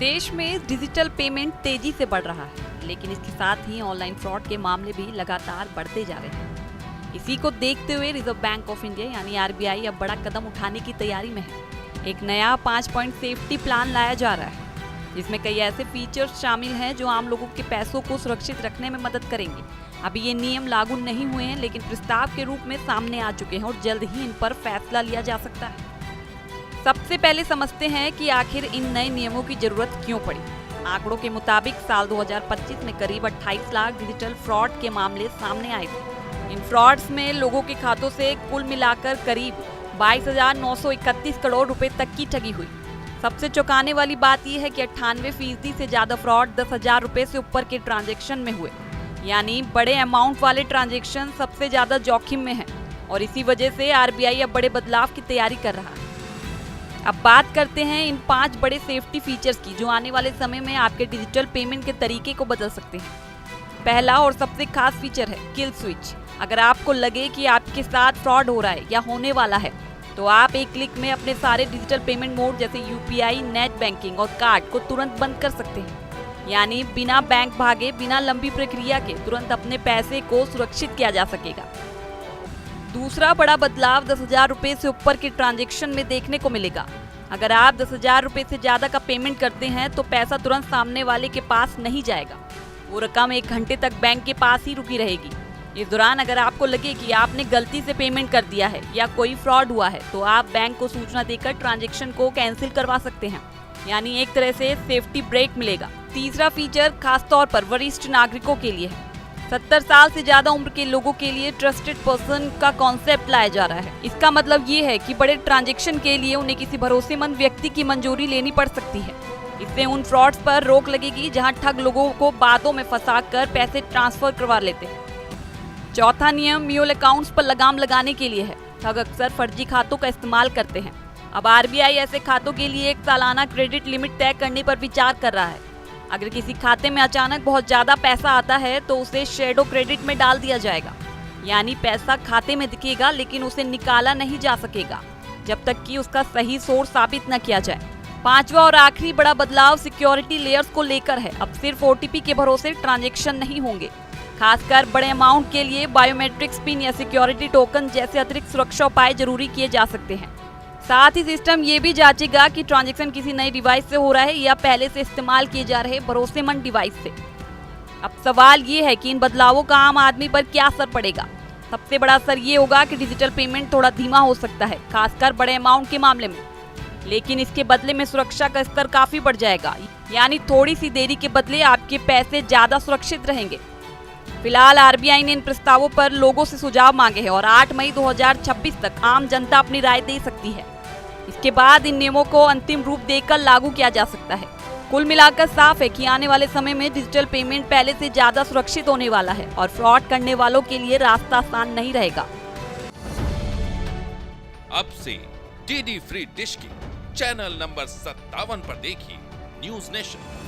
देश में digital payment तेजी से बढ़ रहा है, लेकिन इसके साथ ही ऑनलाइन फ्रॉड के मामले भी लगातार बढ़ते जा रहे हैं। इसी को देखते हुए रिजर्व बैंक ऑफ इंडिया यानी आरबीआई अब बड़ा कदम उठाने की तैयारी में है। एक नया 5 पॉइंट सेफ्टी प्लान लाया जा रहा है, जिसमें कई ऐसे फीचर्स शामिल हैं जो आम लोगों के पैसों को सुरक्षित रखने में मदद करेंगे। अभी ये नियम लागू नहीं हुए हैं, लेकिन प्रस्ताव के रूप में सामने आ चुके हैं और जल्द ही इन पर फैसला लिया जा सकता है। सबसे पहले समझते हैं कि आखिर इन नए नियमों की जरूरत क्यों पड़ी। आंकड़ों के मुताबिक साल 2025 में करीब 28 लाख डिजिटल फ्रॉड के मामले सामने आए थे। इन फ्रॉड्स में लोगों के खातों से कुल मिलाकर करीब 22,931 करोड़ रुपए तक की ठगी हुई। सबसे चौंकाने वाली बात यह है कि 98% से ज्यादा फ्रॉड 10,000 रुपए से ऊपर के ट्रांजैक्शन में हुए, यानी बड़े अमाउंट वाले ट्रांजैक्शन सबसे ज्यादा जोखिम में हैं और इसी वजह से आरबीआई अब बड़े बदलाव की तैयारी कर रहा है। अब बात करते हैं इन 5 बड़े सेफ्टी फीचर्स की, जो आने वाले समय में आपके डिजिटल पेमेंट के तरीके को बदल सकते हैं। पहला और सबसे खास फीचर है किल स्विच। अगर आपको लगे कि आपके साथ फ्रॉड हो रहा है या होने वाला है, तो आप एक क्लिक में अपने सारे डिजिटल पेमेंट मोड जैसे यूपीआई, नेट बैंकिंग और कार्ड को तुरंत बंद कर सकते हैं। यानी बिना बैंक भागे, बिना लंबी प्रक्रिया के तुरंत अपने पैसे को सुरक्षित किया जा सकेगा। दूसरा बड़ा बदलाव 10,000 रुपए से ऊपर के ट्रांजैक्शन में देखने को मिलेगा। अगर आप 10,000 रुपए से ज्यादा का पेमेंट करते हैं तो पैसा तुरंत सामने वाले के पास नहीं जाएगा। वो रकम 1 घंटे तक बैंक के पास ही रुकी रहेगी। इस दौरान अगर आपको लगे कि आपने गलती से पेमेंट कर दिया है या कोई फ्रॉड हुआ है, तो आप बैंक को सूचना देकर ट्रांजैक्शन को कैंसिल करवा सकते हैं। यानी एक तरह से सेफ्टी ब्रेक मिलेगा। तीसरा फीचर खासतौर पर वरिष्ठ नागरिकों के लिए है। 70 साल से ज्यादा उम्र के लोगों के लिए ट्रस्टेड पर्सन का कॉन्सेप्ट लाया जा रहा है। इसका मतलब ये है कि बड़े ट्रांजैक्शन के लिए उन्हें किसी भरोसेमंद व्यक्ति की मंजूरी लेनी पड़ सकती है। इससे उन फ्रॉड्स पर रोक लगेगी जहां ठग लोगों को बातों में फंसाकर पैसे ट्रांसफर करवा लेते हैं। चौथा नियम म्यूल अकाउंट्स पर लगाम लगाने के लिए है। ठग अक्सर फर्जी खातों का इस्तेमाल करते हैं। अब आरबीआई ऐसे खातों के लिए एक सालाना क्रेडिट लिमिट तय करने पर विचार कर रहा है। अगर किसी खाते में अचानक बहुत ज्यादा पैसा आता है तो उसे शैडो क्रेडिट में डाल दिया जाएगा। यानी पैसा खाते में दिखेगा, लेकिन उसे निकाला नहीं जा सकेगा जब तक कि उसका सही सोर्स साबित न किया जाए। पांचवा और आखिरी बड़ा बदलाव सिक्योरिटी लेयर्स को लेकर है। अब सिर्फ ओटीपी के भरोसे ट्रांजैक्शन नहीं होंगे। खासकर बड़े अमाउंट के लिए बायोमेट्रिक्स पिन या सिक्योरिटी टोकन जैसे अतिरिक्त सुरक्षा उपाय जरूरी किए जा सकते हैं। साथ ही सिस्टम ये भी जांचेगा कि ट्रांजैक्शन किसी नए डिवाइस से हो रहा है या पहले से इस्तेमाल किए जा रहे भरोसेमंद डिवाइस से। अब सवाल ये है कि इन बदलावों का आम आदमी पर क्या असर पड़ेगा। सबसे बड़ा असर ये होगा कि डिजिटल पेमेंट थोड़ा धीमा हो सकता है, खासकर बड़े अमाउंट के मामले में, लेकिन इसके बदले में सुरक्षा का स्तर काफी बढ़ जाएगा। यानी थोड़ी सी देरी के बदले आपके पैसे ज्यादा सुरक्षित रहेंगे। फिलहाल आरबीआई ने इन प्रस्तावों पर लोगों से सुझाव मांगे हैं और 8 मई 2026 तक आम जनता अपनी राय दे सकती है। इसके बाद इन नियमों को अंतिम रूप देकर लागू किया जा सकता है। कुल मिलाकर साफ है कि आने वाले समय में डिजिटल पेमेंट पहले से ज्यादा सुरक्षित होने वाला है और फ्रॉड करने वालों के लिए रास्ता आसान नहीं रहेगा। अब से डीडी फ्री डिश की चैनल नंबर 57 पर देखिए न्यूज नेशन।